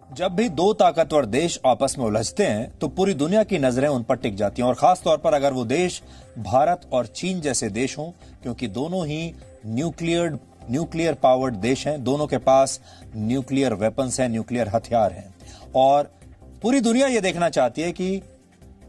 जब भी दो ताकतवर देश आपस में उलझते हैं तो पूरी दुनिया की नजरें उन पर टिक जाती हैं, और खास तौर पर अगर वो देश भारत और चीन जैसे देश हों, क्योंकि दोनों ही न्यूक्लियर पावर्ड देश हैं, दोनों के पास न्यूक्लियर वेपन्स हैं, न्यूक्लियर हथियार हैं। और पूरी दुनिया ये देखना चाहती है कि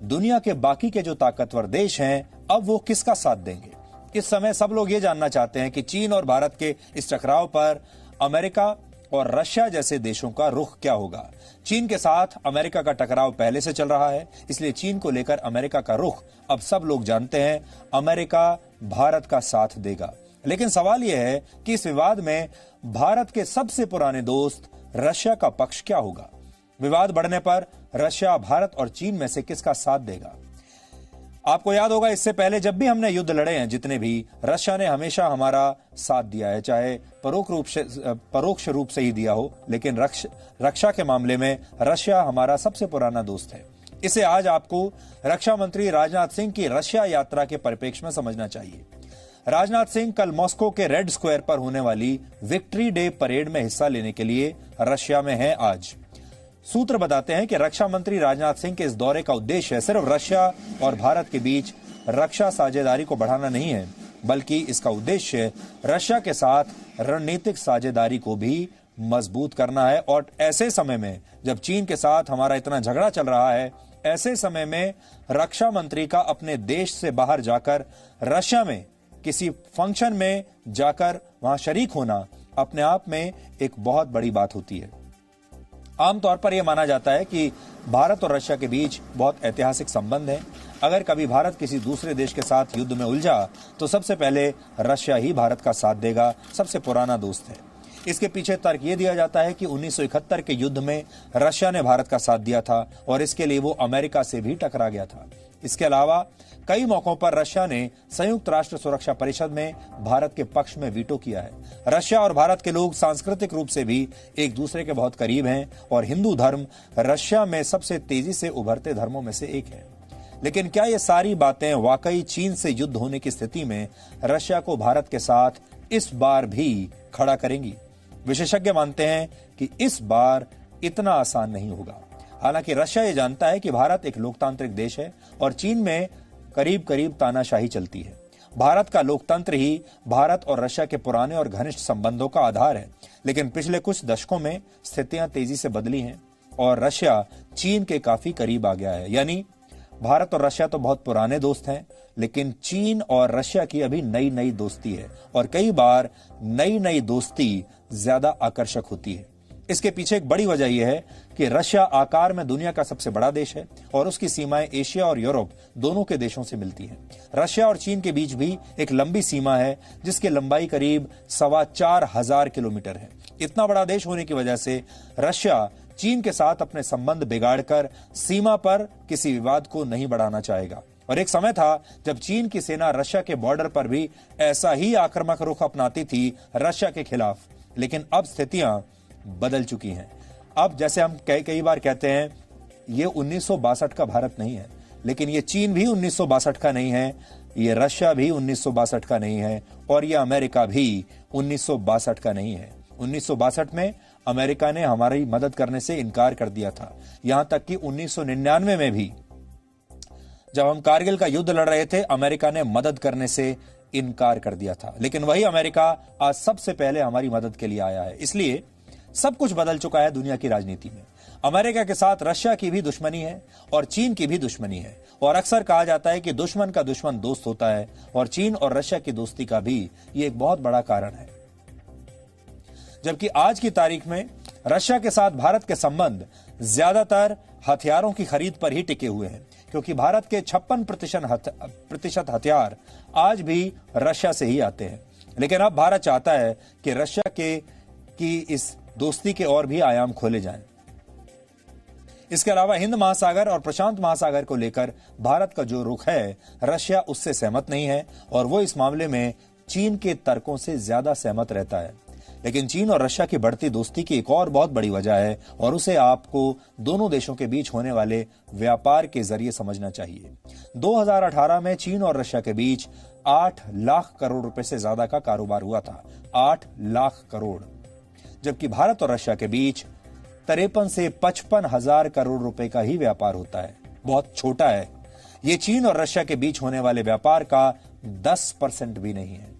दुनिया के बाकी के जो ताकतवर देश हैं अब वो किसका साथ देंगे। इस समय सब लोग ये जानना चाहते हैं कि चीन और भारत के इस टकराव पर अमेरिका और रशिया जैसे देशों का रुख क्या होगा। चीन के साथ अमेरिका का टकराव पहले से चल रहा है, इसलिए चीन को लेकर अमेरिका का रुख अब सब लोग जानते हैं, अमेरिका भारत का साथ देगा। लेकिन सवाल यह है कि इस विवाद में भारत के सबसे पुराने दोस्त रशिया का पक्ष क्या होगा। विवाद बढ़ने पर रशिया, भारत और चीन में से किसका साथ देगा। आपको याद होगा इससे पहले जब भी हमने युद्ध लड़े हैं, जितने भी, रशिया ने हमेशा हमारा साथ दिया है, चाहे परोक्ष रूप से ही दिया हो, लेकिन रक्षा के मामले में रशिया हमारा सबसे पुराना दोस्त है। इसे आज आपको रक्षा मंत्री राजनाथ सिंह की रशिया यात्रा के परिप्रेक्ष्य में समझना चाहिए। राजनाथ सिंह कल मॉस्को के रेड स्क्वायर पर होने वाली विक्ट्री डे परेड में हिस्सा लेने के लिए रशिया में हैं आज। सूत्र बताते हैं कि रक्षा मंत्री राजनाथ सिंह के इस दौरे का उद्देश्य सिर्फ रशिया और भारत के बीच रक्षा साझेदारी को बढ़ाना नहीं है, बल्कि इसका उद्देश्य रशिया के साथ रणनीतिक साझेदारी को भी मजबूत करना है। और ऐसे समय में जब चीन के साथ हमारा इतना झगड़ा चल रहा है, ऐसे समय में रक्षा मंत्री का अपने देश से बाहर जाकर रशिया में किसी फंक्शन में जाकर वहां शरीक होना अपने आप में एक बहुत बड़ी बात होती है। आमतौर पर यह माना जाता है कि भारत और रशिया के बीच बहुत ऐतिहासिक संबंध है। अगर कभी भारत किसी दूसरे देश के साथ युद्ध में उलझा तो सबसे पहले रशिया ही भारत का साथ देगा, सबसे पुराना दोस्त है। इसके पीछे तर्क यह दिया जाता है कि 1971 के युद्ध में रशिया ने भारत का साथ दिया था और इसके लिए वो अमेरिका से भी टकरा गया था। इसके अलावा कई मौकों पर रशिया ने संयुक्त राष्ट्र सुरक्षा परिषद में भारत के पक्ष में वीटो किया है। रशिया और भारत के लोग सांस्कृतिक रूप से भी एक दूसरे के बहुत करीब हैं और हिंदू धर्म रशिया में सबसे तेजी से उभरते धर्मों में से एक है। लेकिन क्या ये सारी बातें वाकई चीन से युद्ध होने की स्थिति में रशिया को भारत के साथ इस बार भी खड़ा करेंगी? विशेषज्ञ मानते हैं कि इस बार इतना आसान नहीं होगा। हालांकि रशिया ये जानता है कि भारत एक लोकतांत्रिक देश है और चीन में करीब करीब तानाशाही चलती है। भारत का लोकतंत्र ही भारत और रशिया के पुराने और घनिष्ठ संबंधों का आधार है। लेकिन पिछले कुछ दशकों में स्थितियां तेजी से बदली हैं और रशिया चीन के काफी करीब आ गया है। यानी भारत और रशिया तो बहुत पुराने दोस्त हैं, लेकिन चीन और रशिया की अभी नई नई दोस्ती है और कई बार नई नई दोस्ती ज्यादा आकर्षक होती है। इसके पीछे एक बड़ी वजह यह है कि रशिया आकार में दुनिया का सबसे बड़ा देश है और उसकी सीमाएं एशिया और यूरोप दोनों के देशों से मिलती हैं। रशिया और चीन के बीच भी एक लंबी सीमा है जिसकी लंबाई करीब 4,2500 किलोमीटर है। इतना बड़ा देश होने की वजह से रशिया चीन के साथ अपने संबंध बिगाड़कर सीमा पर किसी विवाद को नहीं बढ़ाना चाहेगा। और एक समय था जब चीन की सेना रशिया के बॉर्डर पर भी ऐसा ही आक्रामक रुख अपनाती थी रशिया के खिलाफ। लेकिन अब स्थितियां बदल चुकी हैं। अब जैसे हम कई बार कहते हैं, ये 1962 का भारत नहीं है, लेकिन ये चीन भी 1962 का नहीं है, ये रशिया भी 1962 का नहीं है और ये अमेरिका भी 1962 का नहीं है। 1962 में अमेरिका ने हमारी मदद करने से इनकार कर दिया था। यहां तक कि 1999 में भी जब हम कारगिल का युद्ध लड़ रहे थे, अमेरिका ने मदद करने से इनकार कर दिया था। लेकिन वही अमेरिका आज सबसे पहले हमारी मदद के लिए आया है। इसलिए सब कुछ बदल चुका है दुनिया की राजनीति में। अमेरिका के साथ रशिया की भी दुश्मनी है और चीन की भी दुश्मनी है और अक्सर कहा जाता है कि दुश्मन का दुश्मन दोस्त होता है और चीन और रशिया की दोस्ती का भी ये एक बहुत बड़ा कारण है। जबकि आज की तारीख में रशिया के साथ भारत के संबंध ज्यादातर हथियारों की खरीद पर ही टिके हुए हैं, क्योंकि भारत के 56% हथियार आज भी रशिया से ही आते हैं। लेकिन अब भारत चाहता है कि रशिया की इस दोस्ती के और भी आयाम खोले जाएं। इसके अलावा हिंद महासागर और प्रशांत महासागर को लेकर भारत का जो रुख है, रशिया उससे सहमत नहीं है और वो इस मामले में चीन के तर्कों से ज्यादा सहमत रहता है। लेकिन चीन और रशिया की बढ़ती दोस्ती की एक और बहुत बड़ी वजह है और उसे आपको दोनों देशों के बीच होने वाले व्यापार के जरिए समझना चाहिए। 2018 में चीन और रशिया के बीच 8 लाख करोड़ रुपए से ज्यादा का कारोबार हुआ था। 8 लाख करोड़। जबकि भारत और रशिया के बीच 53 से 55 हजार करोड़ रुपए का ही व्यापार होता है, बहुत छोटा है। ये चीन और रशिया के बीच होने वाले व्यापार का 10% भी नहीं है।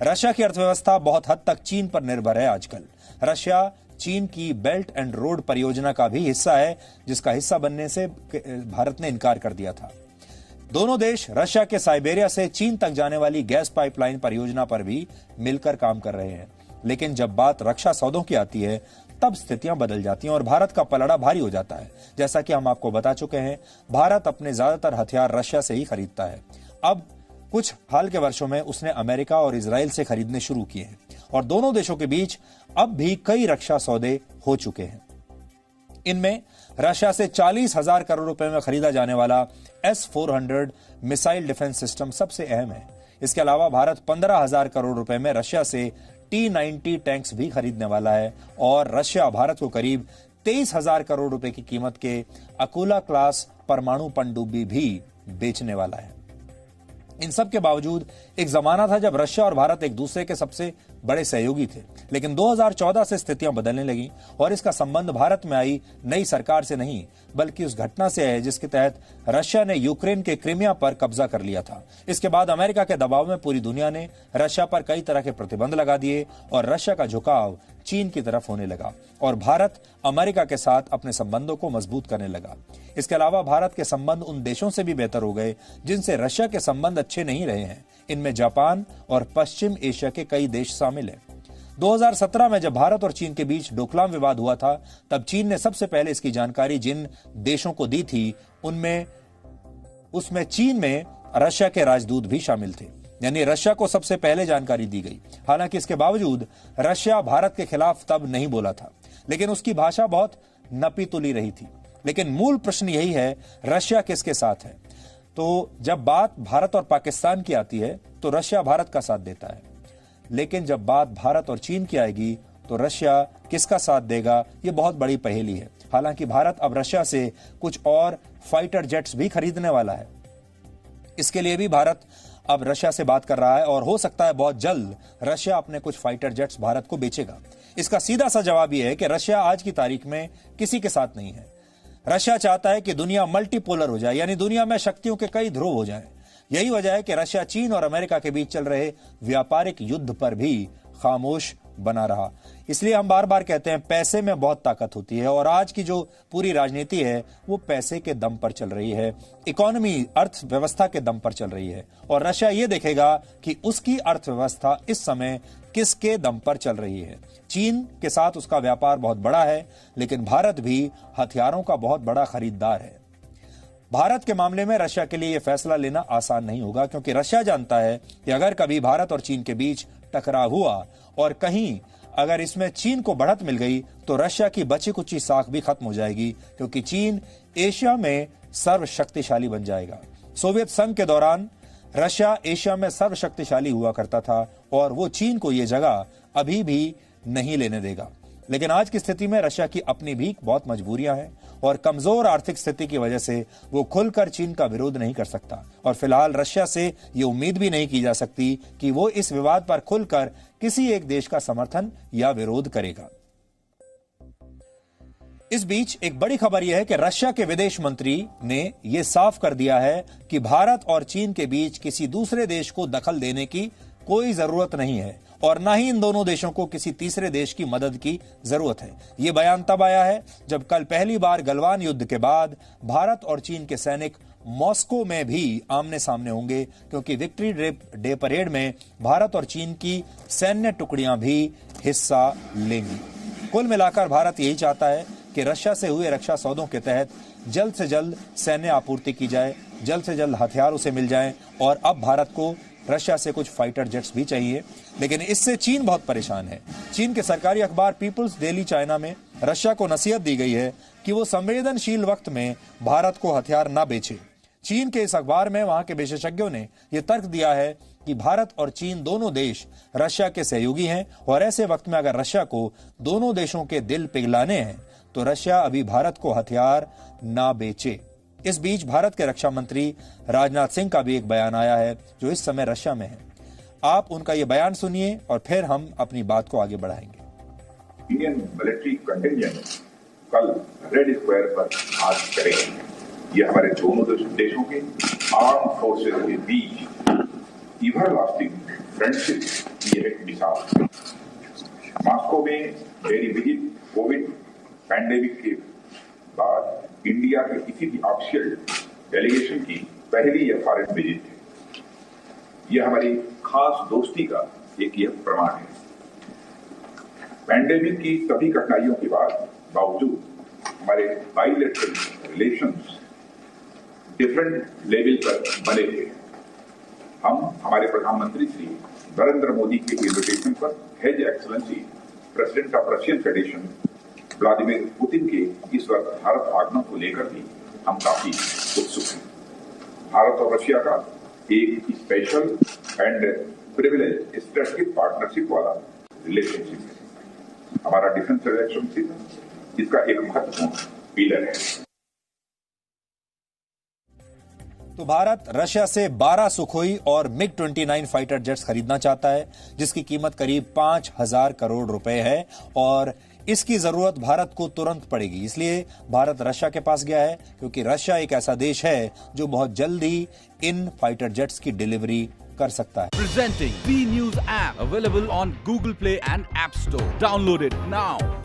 रशिया की अर्थव्यवस्था बहुत हद तक चीन पर निर्भर है आजकल। रशिया चीन की बेल्ट एंड रोड परियोजना का भी हिस्सा है, जिसका हिस्सा बनने से भारत ने इनकार कर दिया था। दोनों देश रशिया के साइबेरिया से चीन तक जाने वाली गैस पाइपलाइन परियोजना पर भी मिलकर काम कर रहे हैं। लेकिन जब बात रक्षा सौदों की आती है, तब स्थितियां बदल जाती हैं और भारत का पलड़ा भारी हो जाता है। जैसा कि हम आपको बता चुके हैं, भारत अपने ज्यादातर हथियार रशिया से ही खरीदता है। अब कुछ हाल के वर्षों में उसने अमेरिका और इजराइल से खरीदने शुरू किए हैं और दोनों देशों के बीच अब भी कई रक्षा सौदे हो चुके हैं। इनमें रशिया से 40,000 करोड़ रुपए में खरीदा जाने वाला S-400 मिसाइल डिफेंस सिस्टम सबसे अहम है। इसके अलावा भारत 15,000 करोड़ रुपए में रशिया से T-90 टैंक्स भी खरीदने वाला है और रशिया भारत को करीब 23,000 करोड़ रुपए की कीमत के अकुला क्लास परमाणु पनडुब्बी भी बेचने वाला है। इन सब के बावजूद एक जमाना था जब रशिया और भारत एक दूसरे के सबसे बड़े सहयोगी थे, लेकिन 2014 से स्थितियां बदलने लगी और इसका संबंध भारत में आई नई सरकार से नहीं, बल्कि उस घटना से है जिसके तहत रशिया ने यूक्रेन के क्रीमिया पर कब्जा कर लिया था। इसके बाद अमेरिका के दबाव में पूरी दुनिया ने रशिया पर कई तरह के प्रतिबंध लगा दिए और रशिया का झुकाव चीन की तरफ होने लगा और भारत अमेरिका के साथ अपने संबंधों को मजबूत करने लगा। इसके अलावा भारत के संबंध उन देशों से भी बेहतर हो गए जिनसे रशिया के संबंध अच्छे नहीं रहे हैं। इनमें जापान और पश्चिम एशिया के कई देश शामिल हैं। 2017 में जब भारत और चीन के बीच डोकलाम विवाद हुआ था, तब चीन ने सबसे पहले इसकी जानकारी जिन देशों को दी थी उसमें चीन में रशिया के राजदूत भी शामिल थे, यानी रशिया को सबसे पहले जानकारी दी गई। हालांकि इसके बावजूद रशिया भारत के खिलाफ तब नहीं बोला था, लेकिन उसकी भाषा बहुत नपी तुली रही थी। लेकिन मूल प्रश्न यही है, रशिया किसके साथ है? तो जब बात भारत और पाकिस्तान की आती है तो रशिया भारत का साथ देता है, लेकिन जब बात भारत और चीन की आएगी तो रशिया किसका साथ देगा, यह बहुत बड़ी पहेली है। हालांकि भारत अब रशिया से कुछ और फाइटर जेट्स भी खरीदने वाला है। इसके लिए भी भारत अब रशिया से बात कर रहा है और हो सकता है बहुत जल्द रशिया अपने कुछ फाइटर जेट्स भारत को बेचेगा। इसका सीधा सा जवाब यह है कि रशिया आज की तारीख में किसी के साथ नहीं है। रशिया चाहता है कि दुनिया मल्टीपोलर हो जाए, यानी दुनिया में शक्तियों के कई ध्रुव हो जाएं। यही वजह है कि रशिया चीन और अमेरिका के बीच चल रहे व्यापारिक युद्ध पर भी खामोश बना रहा। इसलिए हम बार बार कहते हैं, पैसे में बहुत ताकत होती है और आज की जो पूरी राजनीति है वो पैसे के दम पर चल रही है, इकोनॉमी अर्थव्यवस्था के दम पर चल रही है और रशिया ये देखेगा कि उसकी अर्थव्यवस्था इस समय किसके दम पर चल रही है। चीन के साथ उसका व्यापार बहुत बड़ा है, लेकिन भारत भी हथियारों का बहुत बड़ा खरीदार है। भारत के मामले में रशिया के लिए यह फैसला लेना आसान नहीं होगा, क्योंकि रशिया जानता है कि अगर कभी भारत और चीन के बीच टकराव हुआ और कहीं अगर इसमें चीन को बढ़त मिल गई तो रशिया की बची कुची साख भी खत्म हो जाएगी, क्योंकि चीन एशिया में सर्वशक्तिशाली बन जाएगा। सोवियत संघ के दौरान रशिया एशिया में सर्वशक्तिशाली हुआ करता था और वो चीन को ये जगह अभी भी नहीं लेने देगा। लेकिन आज की स्थिति में रशिया की अपनी भी बहुत मजबूरियां हैं और कमजोर आर्थिक स्थिति की वजह से वो खुलकर चीन का विरोध नहीं कर सकता और फिलहाल रशिया से ये उम्मीद भी नहीं की जा सकती कि वो इस विवाद पर खुलकर किसी एक देश का समर्थन या विरोध करेगा। इस बीच एक बड़ी खबर यह है कि रशिया के विदेश मंत्री ने यह साफ कर दिया है कि भारत और चीन के बीच किसी दूसरे देश को दखल देने की कोई जरूरत नहीं है और न ही इन दोनों देशों को किसी तीसरे देश की मदद की जरूरत है। यह बयान तब आया है जब कल पहली बार गलवान युद्ध के बाद भारत और चीन के सैनिक मॉस्को में भी आमने सामने होंगे, क्योंकि विक्ट्री डे परेड में भारत और चीन की सैन्य टुकड़ियां भी हिस्सा लेंगी। कुल मिलाकर भारत यही चाहता है कि रशिया से हुए रक्षा सौदों के तहत जल्द से जल्द सैन्य आपूर्ति की जाए, जल्द से जल्द हथियार उसे मिल जाएं और अब भारत को रशिया से कुछ फाइटर जेट्स भी चाहिए। लेकिन इससे चीन बहुत परेशान है। चीन के सरकारी अखबार पीपुल्स डेली चाइना में रशिया को नसीहत दी गई है कि वो संवेदनशील वक्त में भारत को हथियार न बेचे। चीन के इस अखबार में वहां के विशेषज्ञों ने यह तर्क दिया है कि भारत और चीन दोनों देश रशिया के सहयोगी हैं और ऐसे वक्त में अगर रशिया को दोनों देशों के दिल पिघलाने हैं तो रशिया अभी भारत को हथियार ना बेचे। इस बीच भारत के रक्षा मंत्री राजनाथ सिंह का भी एक बयान आया है जो इस समय रशिया में है। आप उनका ये बयान सुनिए और फिर हम अपनी बात को आगे बढ़ाएंगे। Indian military contingent कल रेड स्क्वायर पर आज करेंगे। यह हमारे दोनों देशों के आर्म फोर्सेज के बीच एवरलास्टिंग फ्रेंडशिप की एक मिसाल है। मॉस्को में मेरी विजिट कोविड पैंडेमिक के बाद इंडिया के किसी भी ऑफिशियल डेलीगेशन की पहली यह फॉरेन विजिट है। यह हमारी खास दोस्ती का एक यह प्रमाण है। पैंडेमिक की सभी कठिनाइयों के बावजूद हमारे बाइलेटरल रिलेशंस डिफरेंट लेवल पर बने थे। हम हमारे प्रधानमंत्री श्री नरेंद्र मोदी के इन्विटेशन पर hedge excellency president of Russian federation Vladimir Putin के इस वक्त भारत आगमन को लेकर भी हम काफी उत्सुक हैं। भारत और रशिया का एक special and privilege strategic partnership वाला रिलेशनशिप है। हमारा डिफेंस रिलेशनशिप इसका एक महत्वपूर्ण पिलर है। तो भारत रशिया से 12 सुखोई और मिग 29 फाइटर जेट्स खरीदना चाहता है, जिसकी कीमत करीब 5,000 करोड़ रुपए है और इसकी जरूरत भारत को तुरंत पड़ेगी। इसलिए भारत रशिया के पास गया है, क्योंकि रशिया एक ऐसा देश है जो बहुत जल्दी इन फाइटर जेट्स की डिलीवरी कर सकता है। Presenting B News app available on Google Play and App Store. Download it now.